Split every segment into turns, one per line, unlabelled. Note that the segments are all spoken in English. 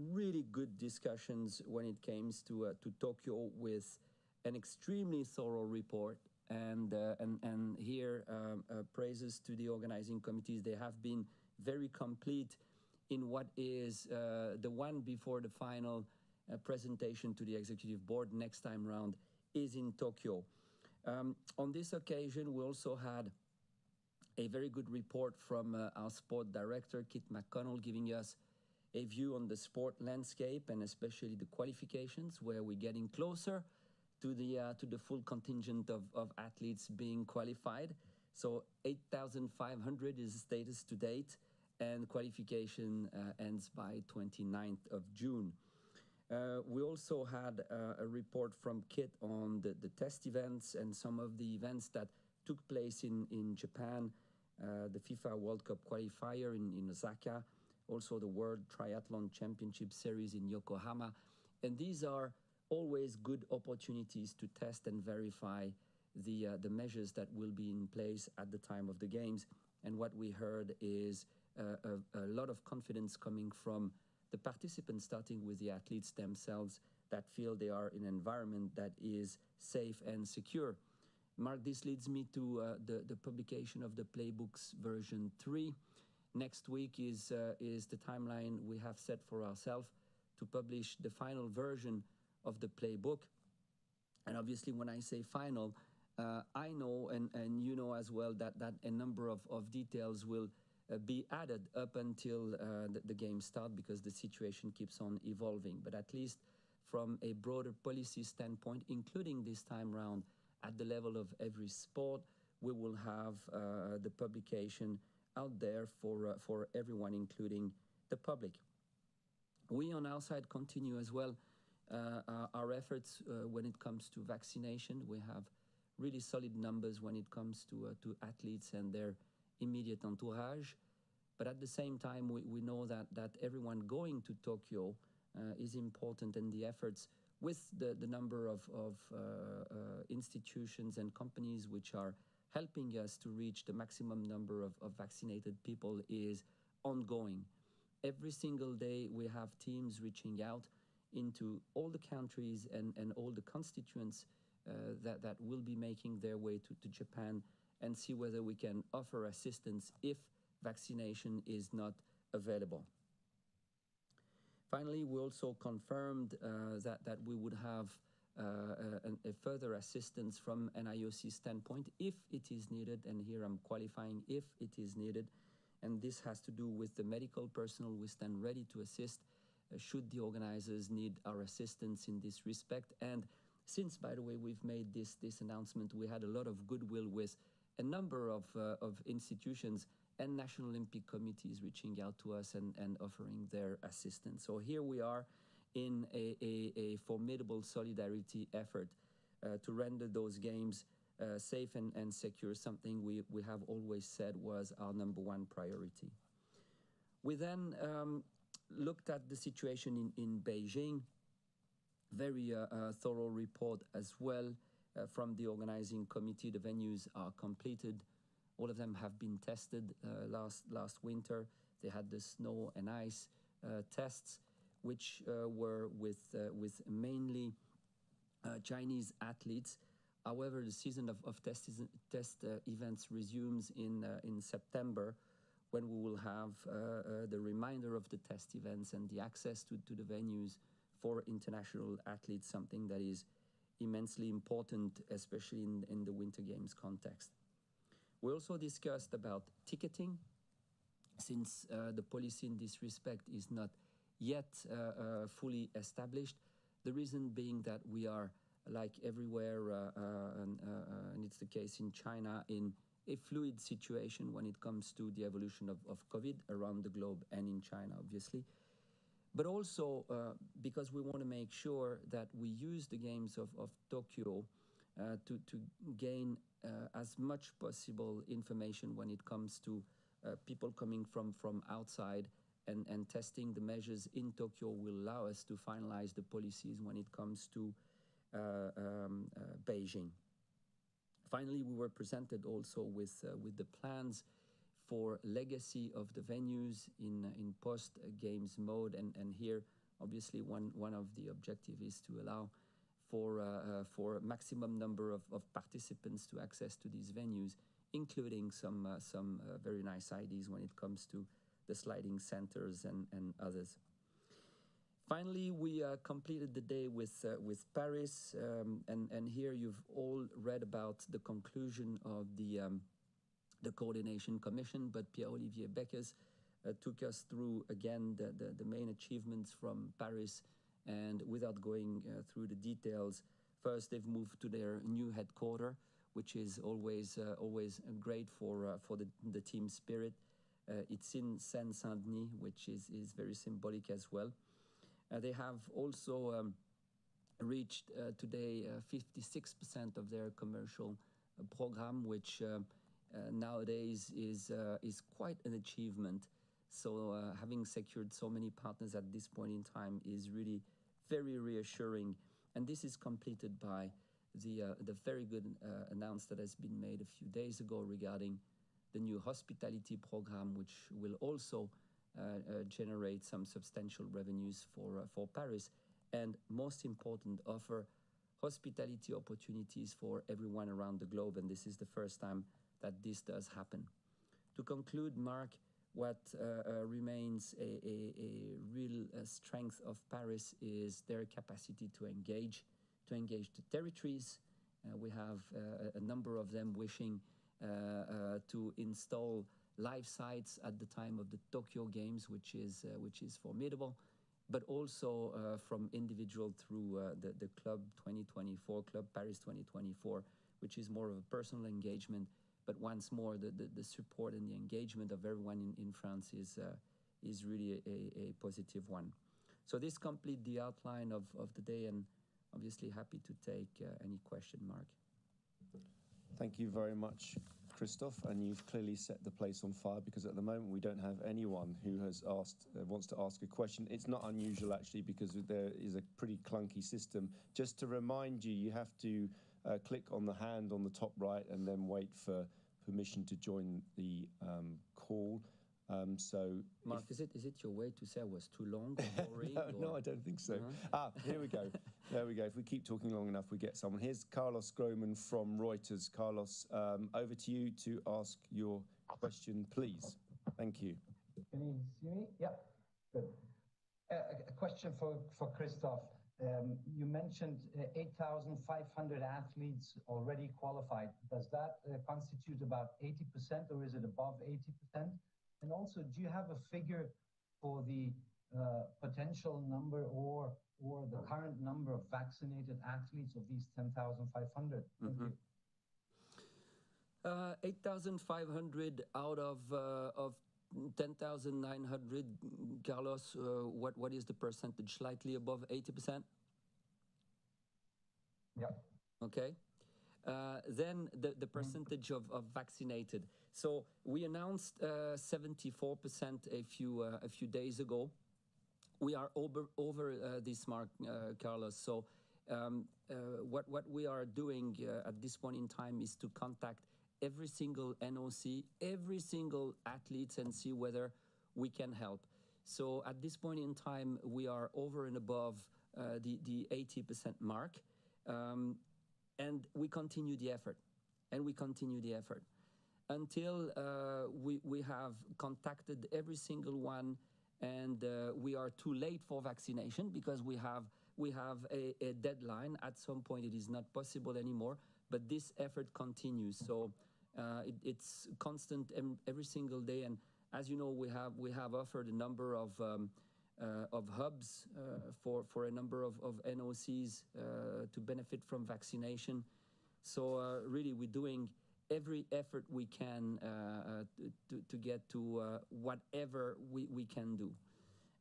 really good discussions when it came to Tokyo, with an extremely thorough report. And here praises to the organizing committees. They have been very complete in what is the one before the final presentation to the executive board next time round is in Tokyo. On this occasion, we also had a very good report from our sport director, Kit McConnell, giving us a view on the sport landscape and especially the qualifications, where we're getting closer to the full contingent of athletes being qualified. So 8,500 is the status to date, and qualification ends by 29th of June. We also had a report from Kit on the test events and some of the events that took place in Japan, the FIFA World Cup qualifier in Osaka, also the World Triathlon Championship Series in Yokohama. And these are always good opportunities to test and verify the measures that will be in place at the time of the games. And what we heard is a lot of confidence coming from the participants, starting with the athletes themselves, that feel they are in an environment that is safe and secure. Mark, this leads me to the publication of the Playbooks version 3. Next week is the timeline we have set for ourselves to publish the final version of the Playbook. And obviously, when I say final, I know, and you know as well, that a number of details will be added up until the game start, because the situation keeps on evolving. But at least from a broader policy standpoint, including this time round at the level of every sport, we will have the publication out there for everyone, including the public. We on our side continue as well our efforts when it comes to vaccination. We have really solid numbers when it comes to athletes and their immediate entourage. But at the same time, we know that everyone going to Tokyo is important, and the efforts with the number of institutions and companies which are helping us to reach the maximum number of vaccinated people is ongoing. Every single day we have teams reaching out into all the countries and all the constituents that will be making their way to Japan, and see whether we can offer assistance if vaccination is not available. Finally, we also confirmed that we would have a further assistance from an IOC standpoint if it is needed, and here I'm qualifying if it is needed, and this has to do with the medical personnel. We stand ready to assist should the organizers need our assistance in this respect. And since, by the way, we've made this announcement, we had a lot of goodwill with a number of institutions and National Olympic committees reaching out to us and offering their assistance. So here we are in a formidable solidarity effort to render those games safe and secure, something we have always said was our number one priority. We then looked at the situation in Beijing. Very thorough report as well from the organizing committee. The venues are completed. All of them have been tested last winter. They had the snow and ice tests, which were with mainly Chinese athletes. However, the season of test events resumes in September, when we will have the reminder of the test events and the access to the venues for international athletes, something that is immensely important, especially in the Winter Games context. We also discussed about ticketing, since the policy in this respect is not yet fully established. The reason being that we are, like everywhere, and it's the case in China, in a fluid situation when it comes to the evolution of COVID around the globe and in China, obviously. But also because we want to make sure that we use the Games of Tokyo to gain as much possible information when it comes to people coming from outside, and testing the measures in Tokyo will allow us to finalize the policies when it comes to Beijing. Finally, we were presented also with the plans for legacy of the venues in post-games mode, and here obviously one of the objective is to allow for a maximum number of participants to access to these venues, including some very nice ideas when it comes to the sliding centers and others. Finally, we completed the day with Paris, and here you've all read about the conclusion of the coordination commission, but Pierre-Olivier Beckers took us through again the main achievements from Paris, and without going through the details, first they've moved to their new headquarters, which is always great for the team spirit. It's in Seine-Saint-Denis, which is very symbolic as well. They have also reached today 56% of their commercial program, which nowadays is quite an achievement. So having secured so many partners at this point in time is really very reassuring. And this is completed by the very good announcement that has been made a few days ago regarding the new hospitality program, which will also generate some substantial revenues for Paris, and most important, offer hospitality opportunities for everyone around the globe. And this is the first time that this does happen. To conclude, Mark, what remains a real strength of Paris is their capacity to engage the territories. We have a number of them wishing to install live sites at the time of the Tokyo Games, which is formidable, but also from individual through the Club 2024, Club Paris 2024, which is more of a personal engagement. But once more, the support and the engagement of everyone in France is really a positive one. So this completes the outline of the day, and obviously happy to take any question, Mark.
Thank you very much, Christophe, and you've clearly set the place on fire, because at the moment we don't have anyone who has wants to ask a question. It's not unusual actually, because there is a pretty clunky system. Just to remind you, you have to click on the hand on the top right and then wait for permission to join the call. So,
Mark, is it your way to say I was too long or boring?
No, I don't think so. Here we go. There we go. If we keep talking long enough, we get someone. Here's Carlos Groman from Reuters. Carlos, over to you to ask your question, please. Thank you.
Can you see me? Yeah, good. A question for Christophe. You mentioned 8,500 athletes already qualified. Does that constitute about 80%, or is it above 80%? And also, do you have a figure for the potential number or the current number of vaccinated athletes of these 10,500? Thank you.
8,500 out of 10,900, Carlos, what is the percentage? Slightly above 80%?
Yeah.
Okay. Then the percentage of vaccinated. So we announced 74% a few days ago. We are over this mark, Carlos. So what we are doing at this point in time is to contact every single NOC, every single athlete, and see whether we can help. So at this point in time, we are over and above the 80% mark. And we continue the effort, until we have contacted every single one, and we are too late for vaccination, because we have a deadline. At some point it is not possible anymore, but this effort continues. So it's constant every single day. And as you know, we have offered a number of hubs for a number of NOCs to benefit from vaccination. So really, we're doing every effort we can to get to whatever we can do.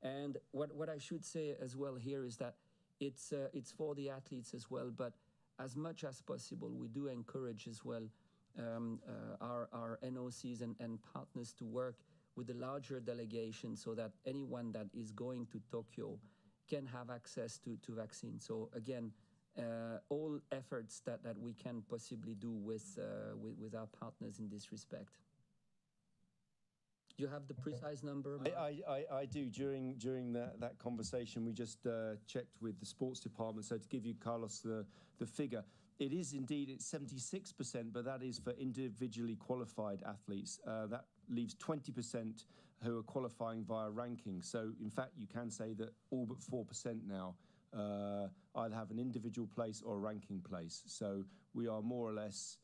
And what I should say as well here is that it's for the athletes as well, but as much as possible, we do encourage as well our NOCs and partners to work with a larger delegation, so that anyone that is going to Tokyo can have access to vaccine. So again, all efforts that we can possibly do with our partners in this respect. Do you have the precise number, Mark?
I do. During that conversation, we just checked with the sports department. So to give you, Carlos, the figure, it is indeed, it's 76%, but that is for individually qualified athletes. That leaves 20% who are qualifying via ranking. So in fact, you can say that all but 4% now either have an individual place or a ranking place. So we are more or less,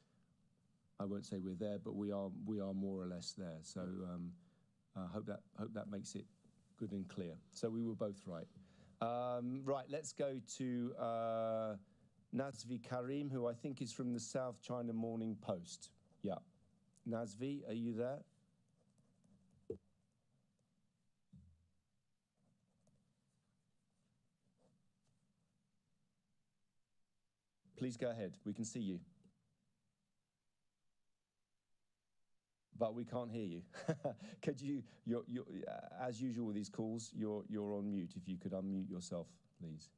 I won't say we're there, but we are more or less there. So hope that makes it good and clear. So we were both right. Right, let's go to Nazvi Karim, who I think is from the South China Morning Post. Yeah. Nazvi, are you there? Please go ahead. We can see you. But we can't hear you. Could you, as usual with these calls, you're on mute. If you could unmute yourself, please.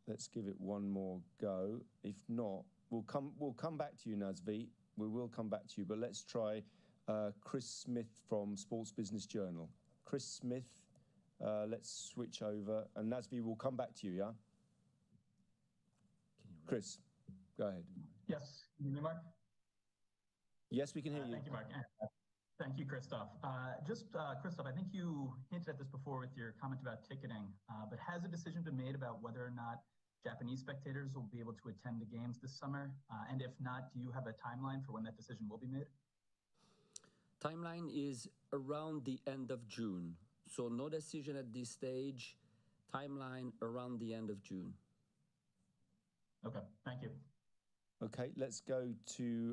Let's give it one more go. If not, we'll come back to you, Nazvi. We will come back to you, but let's try Chris Smith from Sports Business Journal. Chris Smith, let's switch over, and Nazvi will come back to you, yeah? Chris, go ahead.
Yes, can you hear me, Mark?
Yes, we can hear you.
Thank you, Mark. Thank you, Christoph. Christoph, I think you hinted at this before with your comment about ticketing, but has a decision been made about whether or not Japanese spectators will be able to attend the games this summer? And if not, do you have a timeline for when that decision will be made?
Timeline is around the end of June. So no decision at this stage. Timeline around the end of June.
Okay, thank you.
Okay, let's go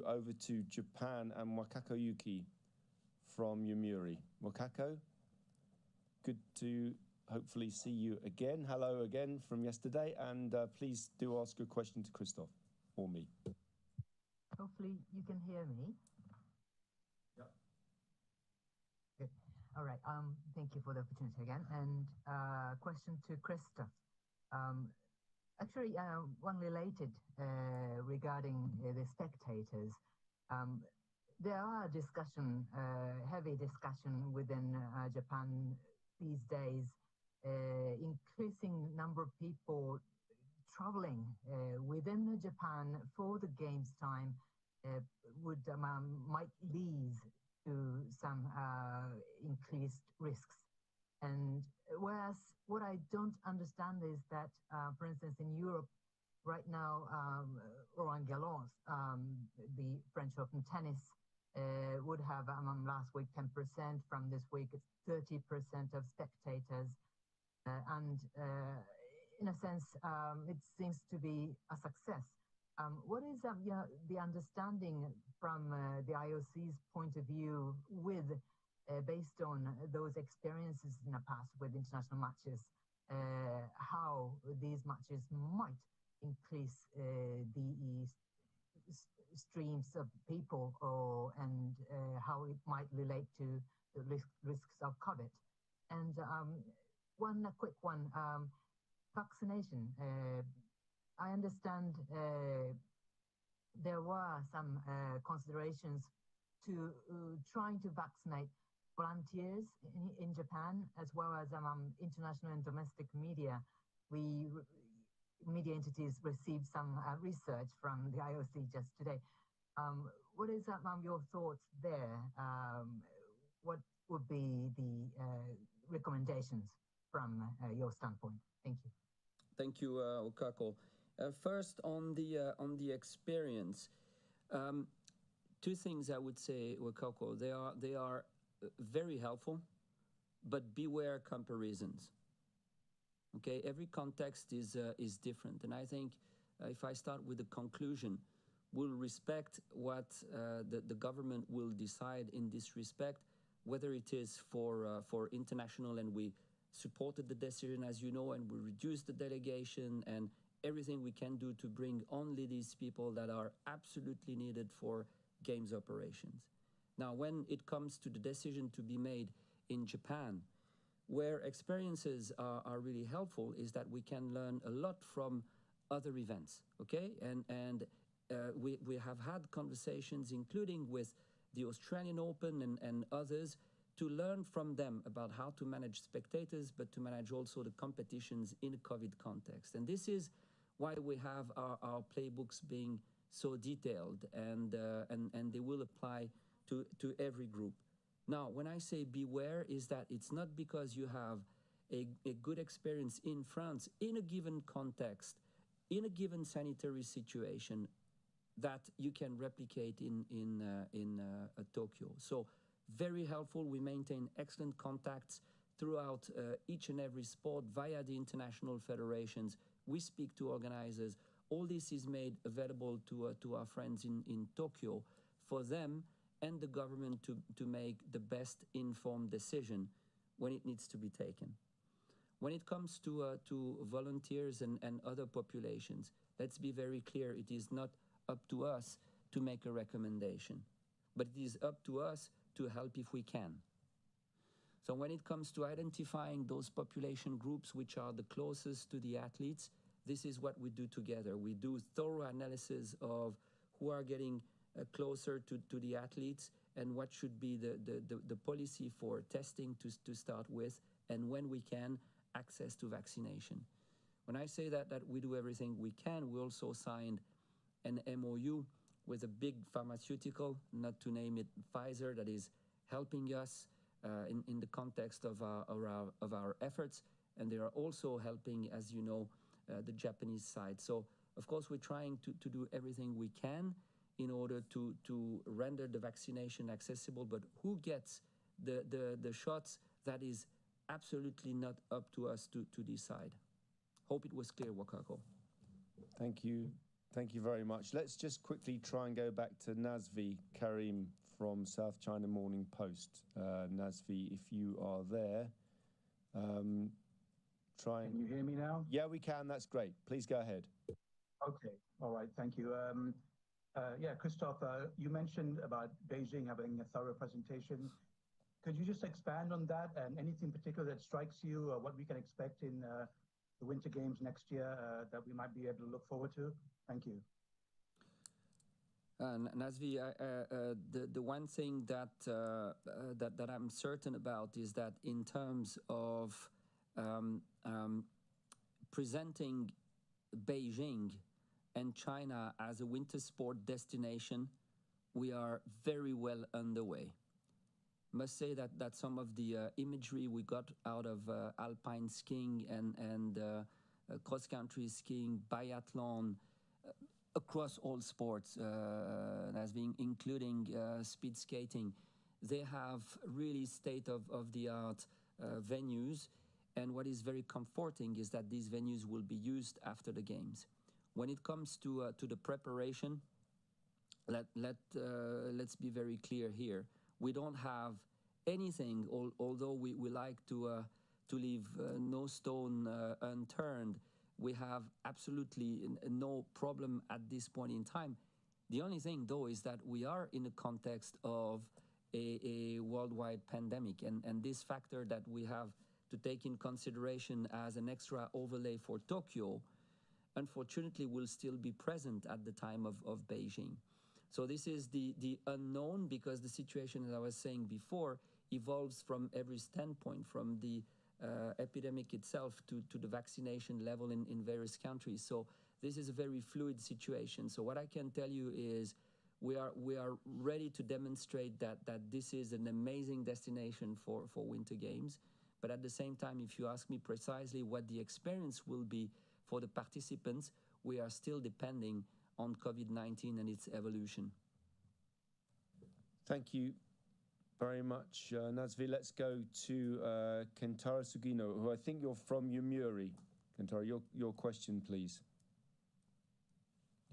over to Japan and Wakako Yuki from Yomiuri. Wakako, good to hopefully see you again. Hello again from yesterday, and please do ask a question to Christoph or me.
Hopefully you can hear me.
Yep.
Good. All right. Thank you for the opportunity again. And question to Christoph. Actually, one related regarding the spectators. There are heavy discussion within Japan these days, increasing number of people traveling within Japan for the games time might lead to some increased risks. And whereas what I don't understand is that, for instance, in Europe right now, Roland Garros, the French Open tennis, would have last week 10%. From this week, it's 30% of spectators. And in a sense, it seems to be a success. What is the understanding from the IOC's point of view with based on those experiences in the past with international matches, how these matches might increase the streams of people and how it might relate to the risks of COVID? And one quick one, vaccination. I understand there were some considerations to trying to vaccinate volunteers in Japan, as well as international and domestic media. Media entities received some research from the IOC just today. What is your thoughts there? What would be the recommendations from your standpoint? Thank you.
Thank you, Okako. First, on the experience, two things I would say, Okako. They are very helpful, but beware comparisons. Okay, every context is different, and I think if I start with the conclusion, we'll respect what the government will decide in this respect, whether it is for international, and we supported the decision, as you know, and we reduced the delegation and everything we can do to bring only these people that are absolutely needed for games operations. Now, when it comes to the decision to be made in Japan, where experiences are really helpful is that we can learn a lot from other events, okay? And we have had conversations, including with the Australian Open and others, to learn from them about how to manage spectators, but to manage also the competitions in a COVID context. And this is why we have our playbooks being so detailed, and they will apply to every group. Now, when I say beware, is that it's not because you have a good experience in France, in a given context, in a given sanitary situation, that you can replicate in Tokyo. So very helpful. We maintain excellent contacts throughout each and every sport via the international federations. We speak to organizers. All this is made available to our friends in Tokyo for them and the government to make the best informed decision when it needs to be taken. When it comes to volunteers and other populations, let's be very clear, it is not up to us to make a recommendation, but it is up to us to help if we can. So when it comes to identifying those population groups which are the closest to the athletes, this is what we do together. We do thorough analysis of who are getting closer to the athletes and what should be the policy for testing to start with, and when we can, access to vaccination. When I say that we do everything we can, we also signed an MOU with a big pharmaceutical, not to name it Pfizer, that is helping us in the context of our efforts, and they are also helping, as you know, the Japanese side. So, of course, we're trying to do everything we can in order to render the vaccination accessible, but who gets the shots, that is absolutely not up to us to decide. Hope it was clear, Wakako.
Thank you. Thank you very much. Let's just quickly try and go back to Nazvi Karim from South China Morning Post. Nazvi, if you are there,
Can you hear me now?
Yeah, we can. That's great. Please go ahead.
Okay. All right. Thank you. Yeah, Christophe, you mentioned about Beijing having a thorough presentation. Could you just expand on that, and anything particular that strikes you, or what we can expect in the Winter Games next year that we might be able to look forward to? Thank you.
Nazvi, the one thing that I'm certain about is that in terms of presenting Beijing and China as a winter sport destination, we are very well underway. Must say that some of the imagery we got out of alpine skiing and cross-country skiing, biathlon, across all sports, including speed skating, they have really state-of-the-art venues. And what is very comforting is that these venues will be used after the games. When it comes to the preparation, let's be very clear here. We don't have anything, although we like to leave no stone unturned. We have absolutely no problem at this point in time. The only thing, though, is that we are in a context of a worldwide pandemic, and this factor that we have to take in consideration as an extra overlay for Tokyo, unfortunately, will still be present at the time of Beijing. So this is the unknown, because the situation, as I was saying before, evolves from every standpoint, from the epidemic itself to the vaccination level in various countries. So this is a very fluid situation. So what I can tell you is we are ready to demonstrate that this is an amazing destination for Winter Games. But at the same time, if you ask me precisely what the experience will be for the participants, we are still depending on COVID-19 and its evolution.
Thank you very much, Nazvi. Let's go to Kentaro Sugino, who I think you're from Yomiuri. Kentaro, your question, please,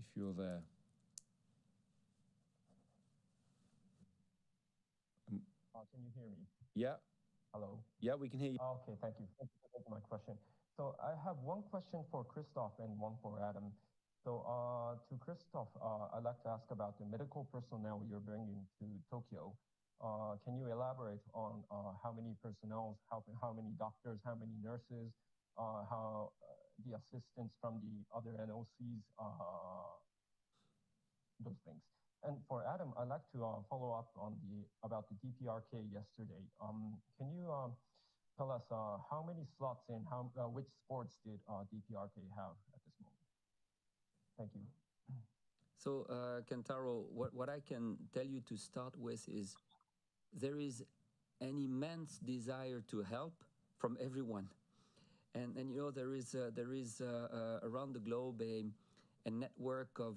if you're there.
Can you hear me?
Yeah.
Hello?
Yeah, we can hear you.
Okay, thank you. Thank you for taking my question. So I have one question for Christophe and one for Adam. So to Christophe, I'd like to ask about the medical personnel you're bringing to Tokyo. Can you elaborate on how many personnel, how many doctors, how many nurses, how the assistance from the other NOCs those things. And for Adam, I'd like to follow up on about the DPRK yesterday. Can you tell us how many slots and which sports did DPRK have at this moment? Thank you.
So, Kentaro, what I can tell you to start with is there is an immense desire to help from everyone. And you know, there is around the globe a network of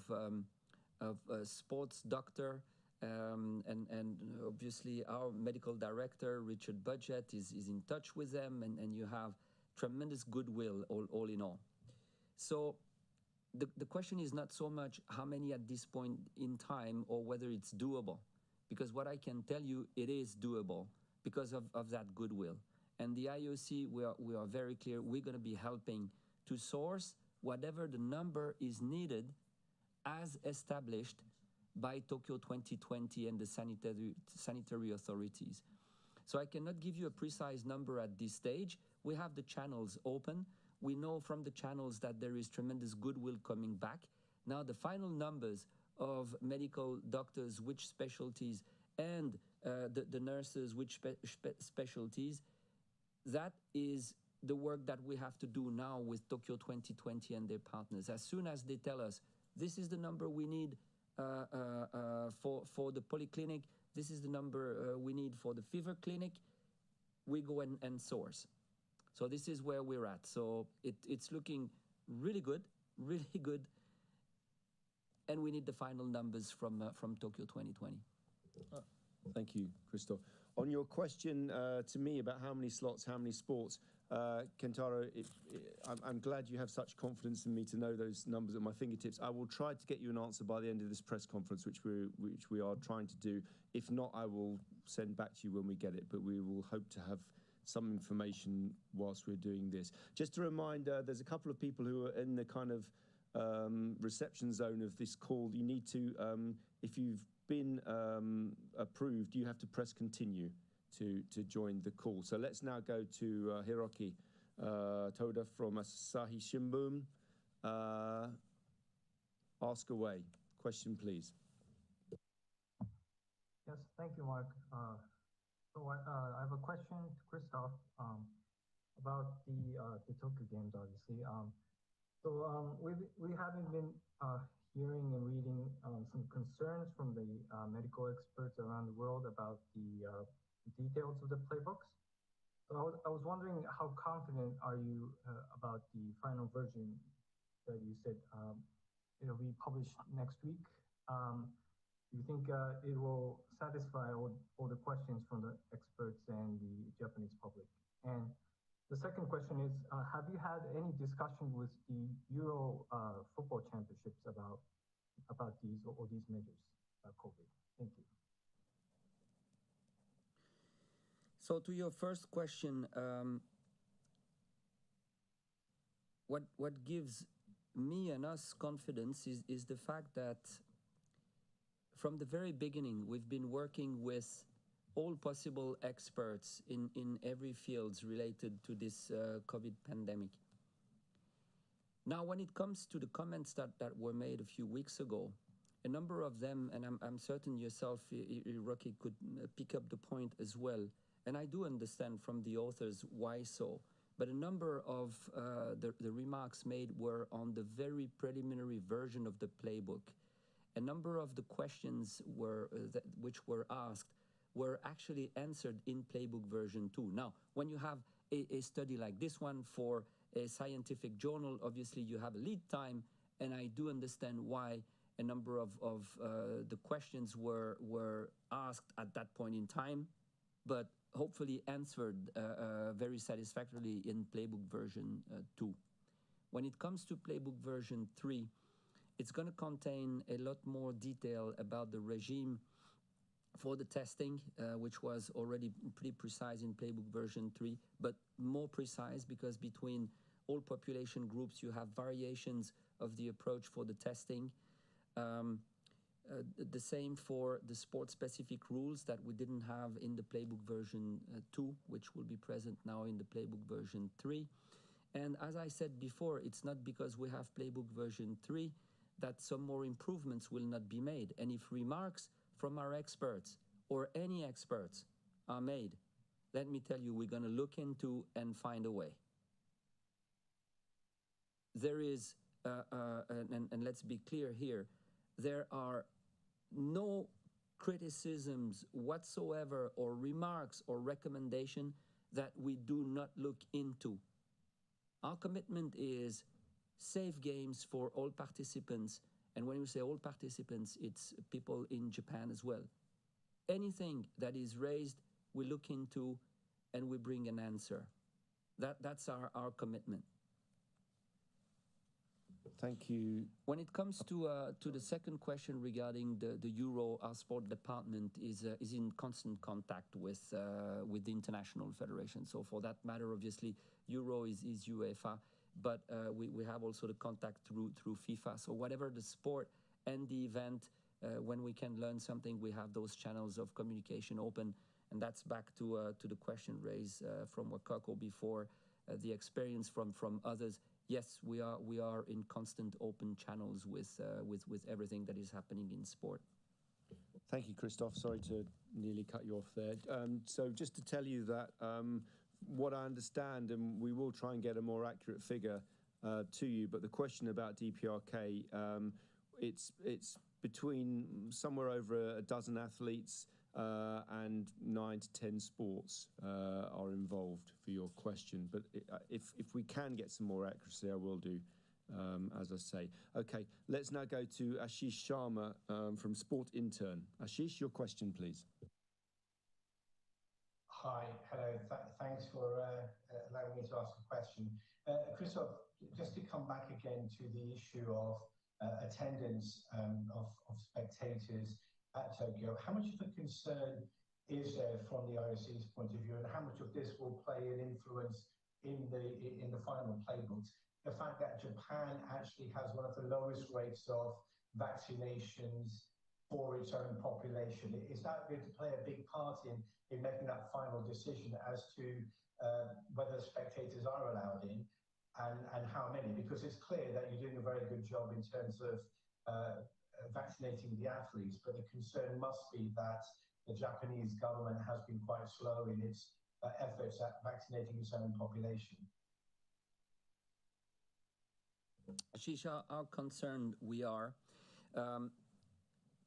sports doctor, and obviously our medical director, Richard Budget, is in touch with them, and you have tremendous goodwill all in all. So the question is not so much how many at this point in time or whether it's doable, because what I can tell you, it is doable because of that goodwill. And the IOC, we are very clear, we're going to be helping to source whatever the number is needed as established by Tokyo 2020 and the sanitary authorities. So I cannot give you a precise number at this stage. We have the channels open. We know from the channels that there is tremendous goodwill coming back. Now the final numbers of medical doctors, which specialties, and the nurses, which specialties, that is the work that we have to do now with Tokyo 2020 and their partners. As soon as they tell us, this is the number we need for the polyclinic, this is the number we need for the fever clinic, we go and source. So this is where we're at. So it's looking really good, and we need the final numbers from Tokyo 2020.
Thank you, Christophe. On your question to me about how many slots, how many sports, Kentaro, I'm glad you have such confidence in me to know those numbers at my fingertips. I will try to get you an answer by the end of this press conference, which we are trying to do. If not, I will send back to you when we get it, but we will hope to have some information whilst we're doing this. Just a reminder, there's a couple of people who are in the kind of reception zone of this call. You need to, if you've been approved, you have to press continue to join the call. So let's now go to Hiroki Toda from Asahi Shimbun. Ask away. Question, please.
Yes, thank you, Mark. So I have a question to Christophe about the Tokyo Games, obviously. We haven't been hearing and reading some concerns from the medical experts around the world about the details of the playbooks. So I was wondering, how confident are you about the final version that you said it'll be published next week? Do you think it will satisfy all the questions from the experts and the Japanese public? And the second question is, have you had any discussion with the Euro football championships about these measures, COVID? Thank you.
So to your first question, what gives me and us confidence is the fact that from the very beginning, we've been working with all possible experts in every field related to this COVID pandemic. Now, when it comes to the comments that were made a few weeks ago, a number of them, and I'm certain yourself, Hiroki, could pick up the point as well, and I do understand from the authors why so, but a number of the remarks made were on the very preliminary version of the playbook. A number of the questions which were asked were actually answered in Playbook version 2. Now, when you have a study like this one for a scientific journal, obviously you have a lead time, and I do understand why a number of the questions were asked at that point in time, but hopefully answered very satisfactorily in Playbook version 2. When it comes to Playbook version 3, it's going to contain a lot more detail about the regime for the testing, which was already pretty precise in Playbook version 3, but more precise because between all population groups you have variations of the approach for the testing. The same for the sport-specific rules that we didn't have in the Playbook version 2, which will be present now in the Playbook version 3. And as I said before, it's not because we have Playbook version 3 that some more improvements will not be made. And if remarks from our experts or any experts are made, let me tell you, we're going to look into and find a way. There is, and let's be clear here, there are no criticisms whatsoever or remarks or recommendation that we do not look into. Our commitment is safe games for all participants. And when we say all participants, it's people in Japan as well. Anything that is raised, we look into and we bring an answer. That's our commitment.
Thank you.
When it comes to the second question regarding the Euro, our sport department is in constant contact with the international federation. So for that matter, obviously, Euro is UEFA, but we have also the contact through FIFA. So whatever the sport and the event, when we can learn something, we have those channels of communication open. And that's back to the question raised from Wakako before, the experience from others. Yes, we are in constant open channels with everything that is happening in sport.
Thank you, Christophe. Sorry to nearly cut you off there. So just to tell you that what I understand, and we will try and get a more accurate figure to you, but the question about DPRK, it's between somewhere over a dozen athletes and 9 to 10 sports are involved for your question. But if we can get some more accuracy, I will do, as I say. Okay, let's now go to Ashish Sharma from Sport Intern. Ashish, your question, please.
Hi, hello. Thanks for allowing me to ask a question. Christophe, just to come back again to the issue of attendance of spectators at Tokyo, how much of a concern is there from the IOC's point of view, and how much of this will play an influence in the final playbooks? The fact that Japan actually has one of the lowest rates of vaccinations for its own population, is that going to play a big part in making that final decision as to whether spectators are allowed in and how many? Because it's clear that you're doing a very good job in terms of vaccinating the athletes, but the concern must be that the Japanese government has been quite slow in its efforts at vaccinating its own population.
Ashish, how concerned we are.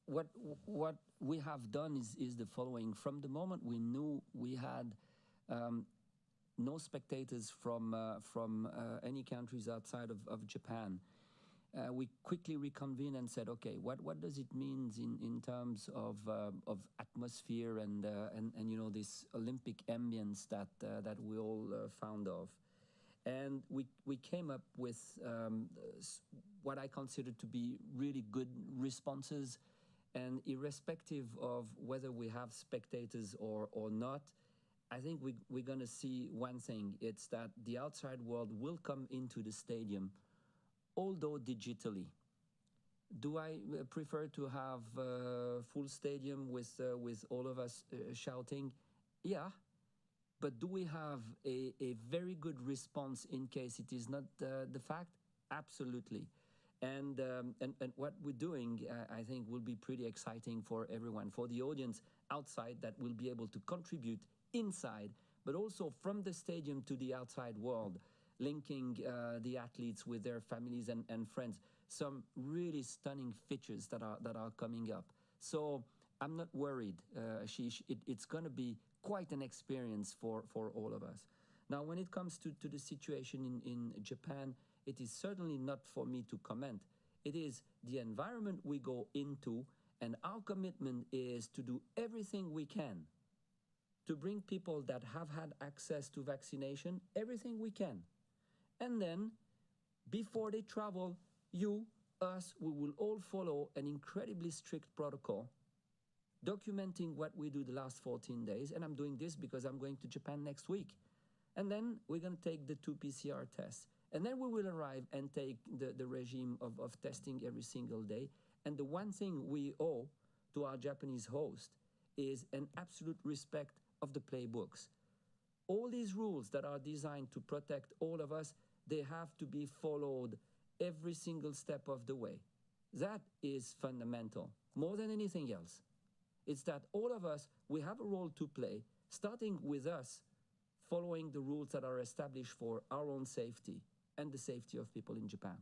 What we have done is the following. From the moment we knew we had no spectators from any countries outside of Japan, we quickly reconvened and said, okay, what does it mean in terms of atmosphere and you know, this Olympic ambience that we all found of, and we came up with what I consider to be really good responses. And irrespective of whether we have spectators or not, I think we're going to see one thing. It's that the outside world will come into the stadium, although digitally. Do I prefer to have a full stadium with all of us shouting? Yeah. But do we have a very good response in case it is not the fact? Absolutely. And what we're doing, I think, will be pretty exciting for everyone, for the audience outside that will be able to contribute inside, but also from the stadium to the outside world, linking the athletes with their families and friends. Some really stunning features that are coming up. So I'm not worried, Ashish. It's going to be quite an experience for all of us. Now, when it comes to the situation in Japan, it is certainly not for me to comment. It is the environment we go into, and our commitment is to do everything we can to bring people that have had access to vaccination, everything we can. And then, before they travel, you, us, we will all follow an incredibly strict protocol, documenting what we do the last 14 days. And I'm doing this because I'm going to Japan next week. And then we're going to take the 2 PCR tests. And then we will arrive and take the regime of testing every single day. And the one thing we owe to our Japanese host is an absolute respect of the playbooks. All these rules that are designed to protect all of us, they have to be followed every single step of the way. That is fundamental, more than anything else. It's that all of us, we have a role to play, starting with us following the rules that are established for our own safety and the safety of people in Japan.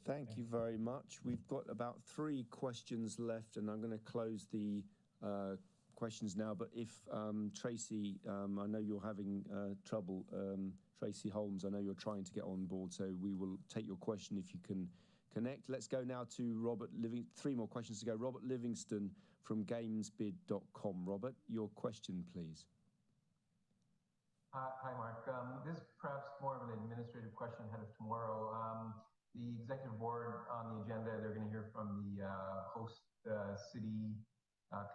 Thank you very much. We've got about 3 questions left, and I'm going to close the questions now. But if Tracy, I know you're having trouble. Tracy Holmes, I know you're trying to get on board, so we will take your question if you can connect. Let's go now to Robert Livingston. 3 more questions to go. Robert Livingston from gamesbid.com. Robert, your question, please.
Hi, Mark. This is perhaps more of an administrative question ahead of tomorrow. The executive board on the agenda, they're going to hear from the host city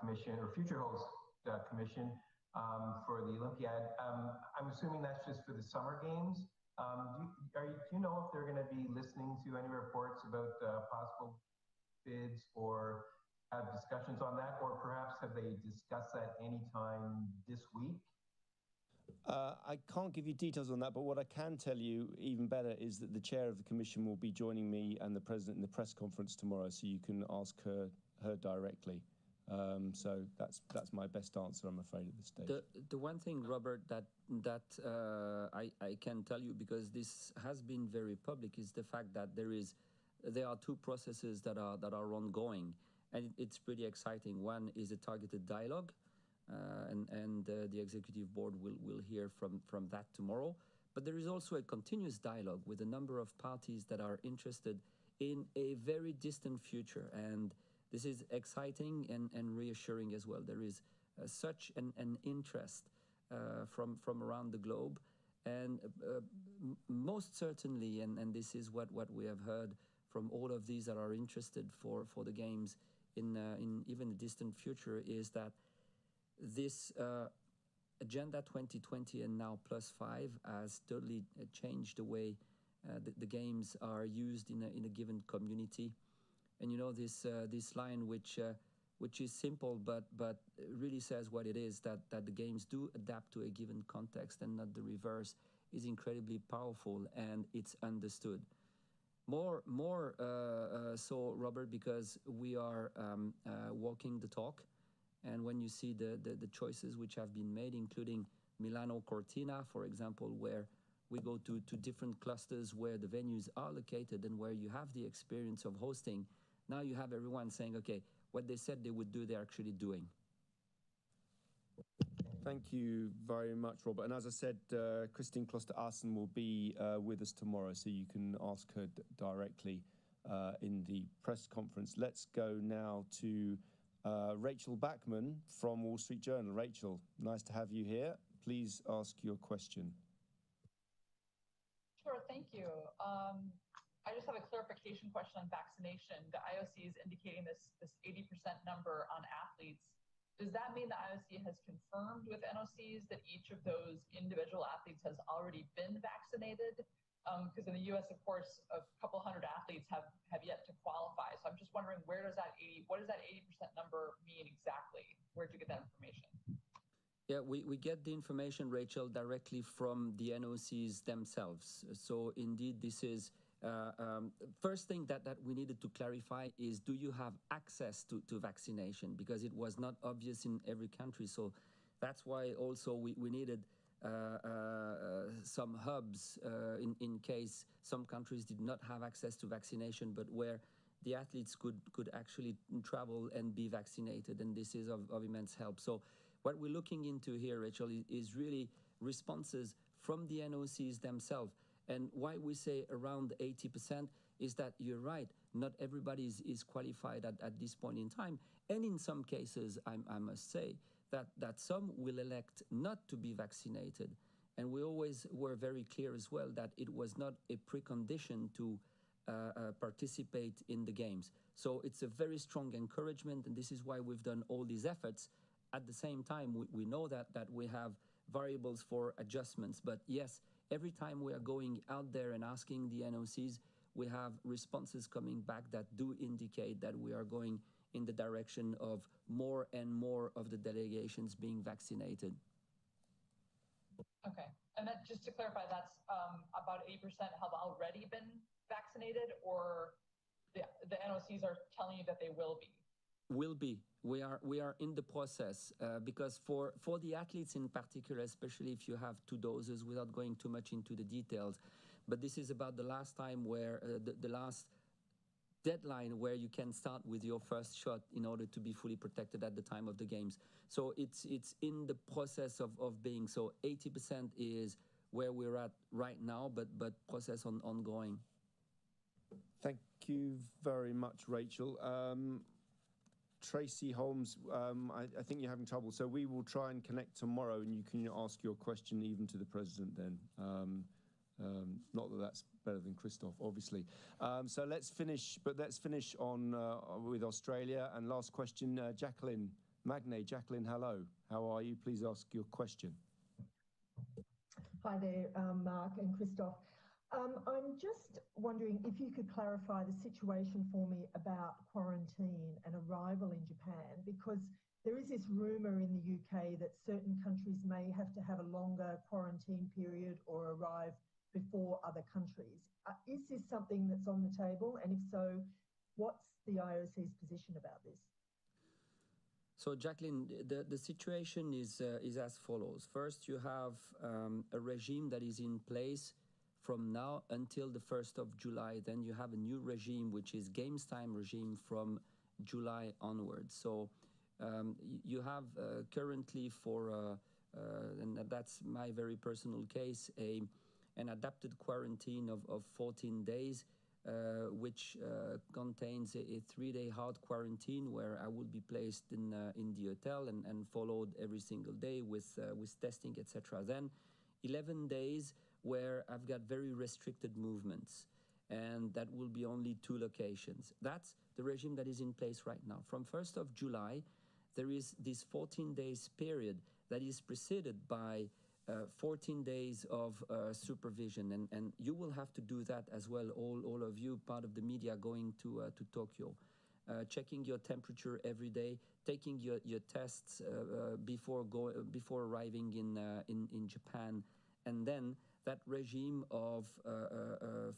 commission or future host commission for the Olympiad. I'm assuming that's just for the summer games. Do you know if they're going to be listening to any reports about possible bids or have discussions on that, or perhaps have they discussed that anytime this week?
I can't give you details on that, but what I can tell you, even better, is that the chair of the commission will be joining me and the president in the press conference tomorrow, so you can ask her directly. So that's my best answer, I'm afraid, at this stage.
The one thing, Robert, that I can tell you, because this has been very public, is the fact that there are 2 processes that are ongoing, and it's pretty exciting. One is a targeted dialogue. And the executive board will hear from that tomorrow. But there is also a continuous dialogue with a number of parties that are interested in a very distant future. And this is exciting and reassuring as well. There is such an interest from around the globe. And most certainly, and this is what we have heard from all of these that are interested for the games in even the distant future, is that this Agenda 2020 and now +5 has totally changed the way the games are used in a given community. And you know, this line which is simple but really says what it is, that the games do adapt to a given context and not the reverse, is incredibly powerful, and it's understood. More so, Robert, because we are walking the talk. And when you see the choices which have been made, including Milano Cortina, for example, where we go to different clusters where the venues are located and where you have the experience of hosting, now you have everyone saying, okay, what they said they would do, they're actually doing.
Thank you very much, Robert. And as I said, Christine Kloster-Arsen will be with us tomorrow, so you can ask her directly in the press conference. Let's go now to Rachel Bachman from Wall Street Journal. Rachel, nice to have you here. Please ask your question.
Sure, thank you. I just have a clarification question on vaccination. The IOC is indicating this 80% number on athletes. Does that mean the IOC has confirmed with NOCs that each of those individual athletes has already been vaccinated? Because in the U.S., of course, a couple hundred athletes have yet to qualify. So I'm just wondering, what does that 80% number mean exactly? Where'd you get that information?
Yeah, we get the information, Rachel, directly from the NOCs themselves. So indeed, this is first thing that we needed to clarify is, do you have access to vaccination? Because it was not obvious in every country. So that's why also we needed some hubs in case some countries did not have access to vaccination, but where the athletes could actually travel and be vaccinated. And this is of immense help. So what we're looking into here, Rachel, is really responses from the NOCs themselves. And why we say around 80% is that you're right, not everybody is qualified at this point in time. And in some cases, I must say, that some will elect not to be vaccinated. And we always were very clear as well that it was not a precondition to participate in the games. So it's a very strong encouragement, and this is why we've done all these efforts. At the same time, we know that we have variables for adjustments. But yes, every time we are going out there and asking the NOCs, we have responses coming back that do indicate that we are going in the direction of more and more of the delegations being vaccinated.
Okay, and then just to clarify, that's about 80% have already been vaccinated, or the NOCs are telling you that they will be?
Will be. We are in the process because for the athletes in particular, especially if you have two doses, without going too much into the details, but this is about the last time where the last deadline where you can start with your first shot in order to be fully protected at the time of the games. So it's in the process of being. So 80% is where we're at right now, but process ongoing.
Thank you very much, Rachel. Tracy Holmes, I think you're having trouble, so we will try and connect tomorrow, and you can ask your question even to the president then. Not that that's better than Christoph, obviously. So let's finish on with Australia. And last question, Jacqueline Magne. Jacqueline, hello. How are you? Please ask your question.
Hi there, Mark and Christoph. I'm just wondering if you could clarify the situation for me about quarantine and arrival in Japan, because there is this rumour in the UK that certain countries may have to have a longer quarantine period or arrive before other countries. Is this something that's on the table? And if so, what's the IOC's position about this?
So, Jacqueline, the situation is as follows. First, you have a regime that is in place from now until the 1st of July. Then you have a new regime, which is games time regime from July onwards. So you have currently and that's my very personal case, an adapted quarantine of 14 days, which contains a 3-day hard quarantine where I will be placed in the hotel and followed every single day with testing, etc. Then 11 days where I've got very restricted movements, and that will be only 2 locations. That's the regime that is in place right now. From 1st of July, there is this 14 days period that is preceded by 14 days of supervision, and you will have to do that as well, all of you, part of the media going to Tokyo. Checking your temperature every day, taking your tests before arriving in Japan, and then that regime of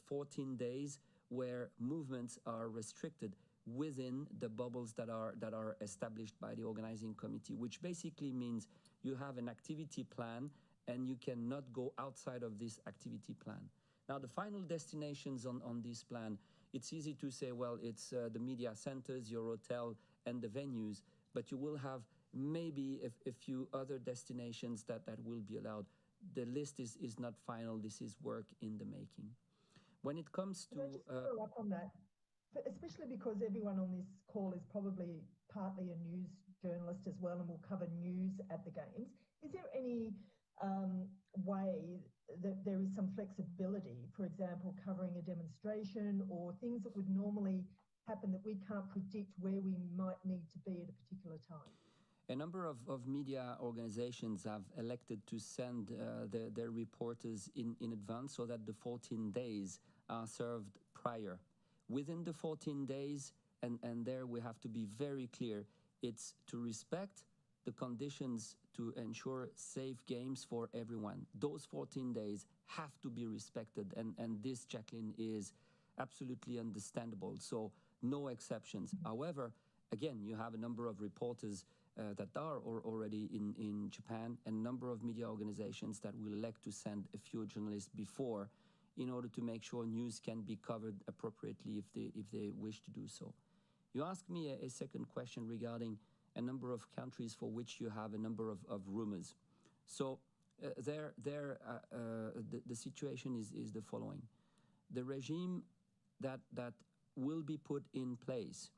14 days where movements are restricted within the bubbles that are established by the organizing committee, which basically means you have an activity plan and you cannot go outside of this activity plan. Now, the final destinations on this plan, it's easy to say, well, it's the media centers, your hotel, and the venues, but you will have maybe a few other destinations that will be allowed. The list is not final. This is work in the making. When it comes to...
Can I just follow up on that? Especially because everyone on this call is probably partly a news journalist as well and will cover news at the Games. Is there any way that there is some flexibility, for example, covering a demonstration or things that would normally happen that we can't predict where we might need to be at a particular time?
A number of media organizations have elected to send their reporters in advance so that the 14 days are served prior. Within the 14 days, and there we have to be very clear, it's to respect the conditions to ensure safe games for everyone. Those 14 days have to be respected, and this, Jacqueline, is absolutely understandable, so no exceptions. However, again, you have a number of reporters that are already in Japan, and a number of media organizations that will elect to send a few journalists before in order to make sure news can be covered appropriately if they wish to do so. You asked me a second question regarding a number of countries for which you have a number of rumors. So the situation is the following. The regime that will be put in place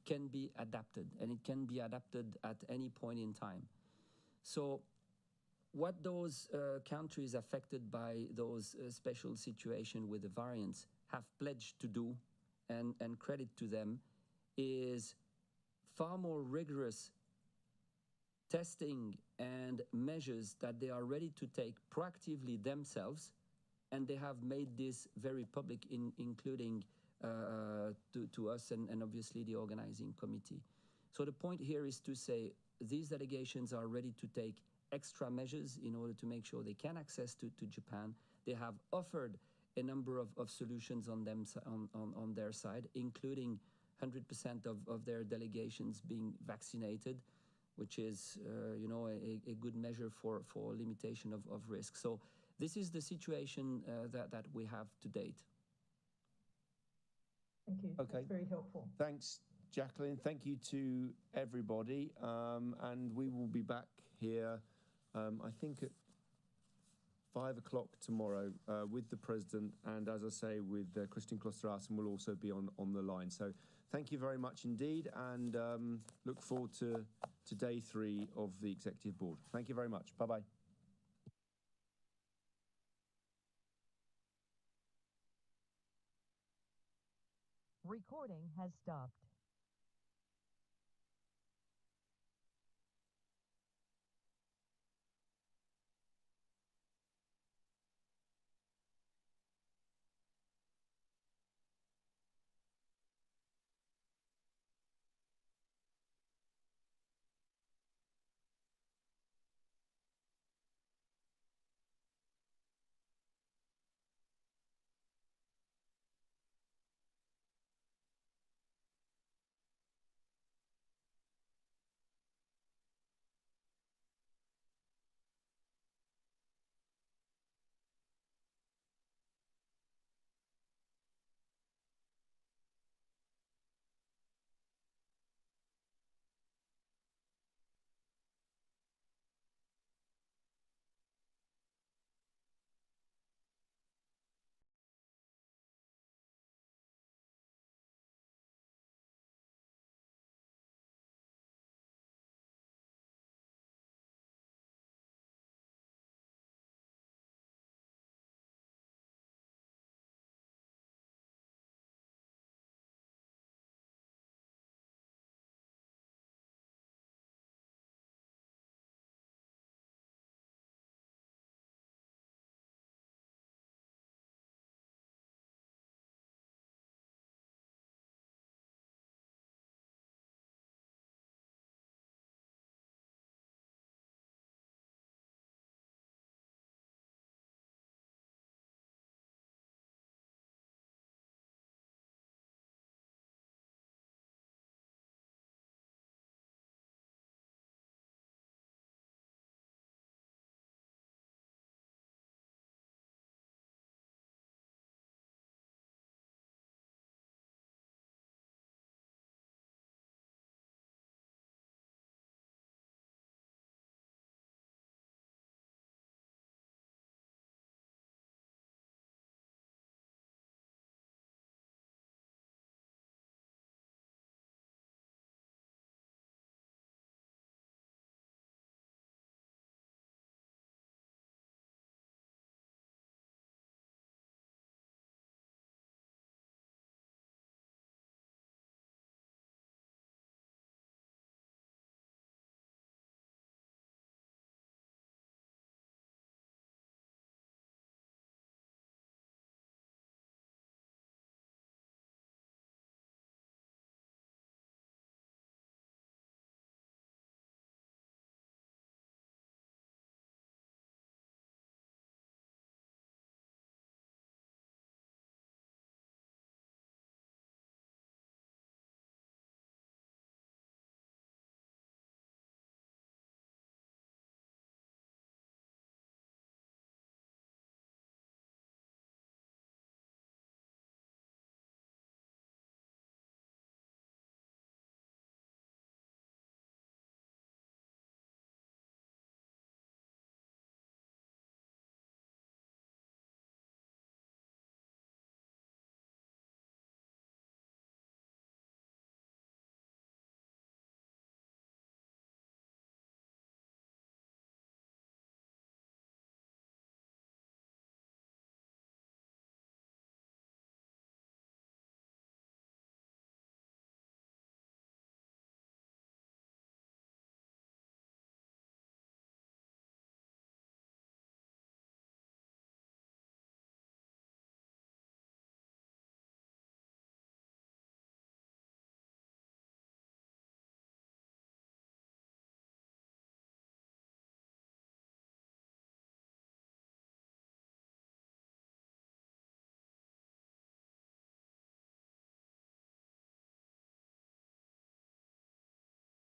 can be adapted, and it can be adapted at any point in time. So what those countries affected by those special situation with the variants have pledged to do, and credit to them, is far more rigorous testing and measures that they are ready to take proactively themselves, and they have made this very public, including to us and obviously the organizing committee. So the point here is to say these delegations are ready to take extra measures in order to make sure they can access to Japan. They have offered a number of solutions on them on their side, including 100% of their delegations being vaccinated, which is a good measure for limitation of risk. So this is the situation that we have to date.
Thank you.
Okay.
That's very helpful.
Thanks, Jacqueline. Thank you to everybody. And we will be back here, I think, at 5 o'clock tomorrow with the President. And as I say, with Christian Kloster-Assen will also be on the line. So thank you very much indeed. And look forward to day 3 of the Executive Board. Thank you very much. Bye-bye.
Recording has stopped.